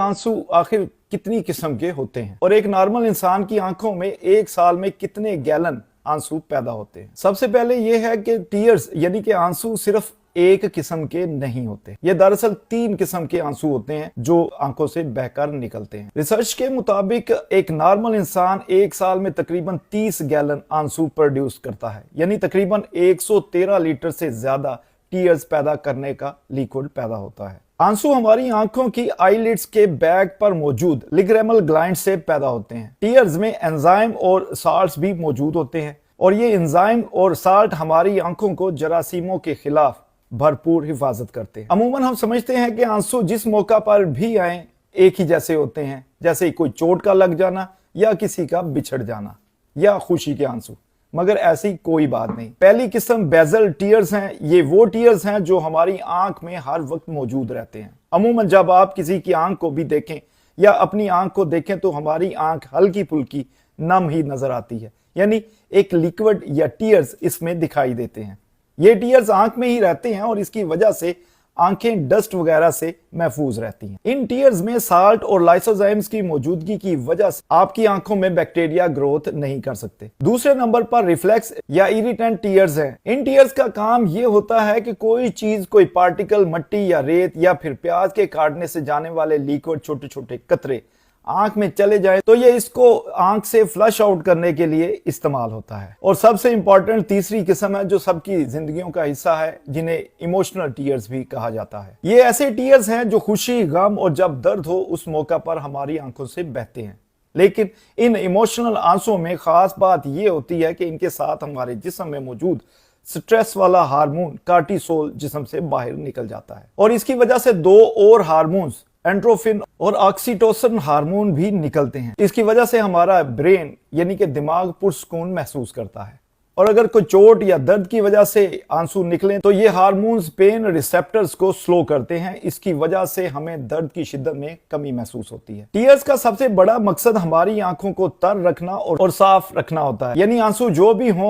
आंसू आखिर कितनी किस्म के होते हैं और एक नॉर्मल इंसान की आंखों में एक साल में कितने गैलन आंसू पैदा होते हैं। सबसे पहले यह है कि टीयर्स यानी कि आंसू सिर्फ एक किस्म के नहीं होते, ये दरअसल 3 किस्म के आंसू होते हैं जो आंखों से बहकर निकलते हैं। रिसर्च के मुताबिक एक नॉर्मल इंसान एक साल में तकरीबन 30 गैलन आंसू प्रोड्यूस करता है, यानी तकरीबन 113 लीटर से ज्यादा टीयर्स पैदा करने का लिक्विड पैदा होता है। आंसू हमारी आंखों की आईलिड्स के बैक पर मौजूद लिग्रेमल ग्लैंड से पैदा होते हैं। टीयर्स में एंजाइम और साल्ट्स भी मौजूद होते हैं और ये एंजाइम और साल्ट हमारी आंखों को जरासीमों के खिलाफ भरपूर हिफाजत करते हैं। अमूमन हम समझते हैं कि आंसू जिस मौका पर भी आए एक ही जैसे होते हैं, जैसे कोई चोट का लग जाना या किसी का बिछड़ जाना या खुशी के आंसू, मगर ऐसी कोई बात नहीं। पहली किस्म बेजल टीयर्स हैं। ये वो टीयर्स हैं जो हमारी आंख में हर वक्त मौजूद रहते हैं। अमूमन जब आप किसी की आंख को भी देखें या अपनी आंख को देखें तो हमारी आंख हल्की फुल्की नम ही नजर आती है, यानी एक लिक्विड या टीयर्स इसमें दिखाई देते हैं। ये टीयर्स आंख में ही रहते हैं और इसकी वजह से आंखें डस्ट वगैरह से महफूज रहती हैं। इन टीयर्स में साल्ट और लाइसोजाइम्स की मौजूदगी की वजह से आपकी आंखों में बैक्टीरिया ग्रोथ नहीं कर सकते। दूसरे नंबर पर रिफ्लेक्स या इरिटेंट टीयर्स हैं। इन टीयर्स का काम ये होता है कि कोई चीज, कोई पार्टिकल, मट्टी या रेत या फिर प्याज के काटने से जाने वाले लिक्विड छोटे छोटे कतरे आंख में चले जाए तो ये इसको आंख से फ्लश आउट करने के लिए इस्तेमाल होता है। और सबसे इंपॉर्टेंट तीसरी किस्म है जो सबकी जिंदगियों का हिस्सा है, जिन्हें इमोशनल टीयर्स भी कहा जाता है। ये ऐसे टीयर्स हैं जो खुशी, गम और जब दर्द हो उस मौका पर हमारी आंखों से बहते हैं। लेकिन इन इमोशनल आंसुओं में खास बात यह होती है कि इनके साथ हमारे जिस्म में मौजूद स्ट्रेस वाला हार्मोन कार्टिसोल जिस्म से बाहर निकल जाता है और इसकी वजह से 2 और हार्मोन्स एंड्रोफिन और ऑक्सीटोसिन हार्मोन भी निकलते हैं। इसकी वजह से हमारा ब्रेन यानी कि दिमाग पुरसुकून महसूस करता है। और अगर कोई चोट या दर्द की वजह से आंसू निकलें तो ये हार्मोन्स पेन रिसेप्टर्स को स्लो करते हैं। इसकी वजह से हमें दर्द की शिद्दत में कमी महसूस होती है। टीयर्स का सबसे बड़ा मकसद हमारी आंखों को तर रखना और साफ रखना होता है, यानी आंसू जो भी हो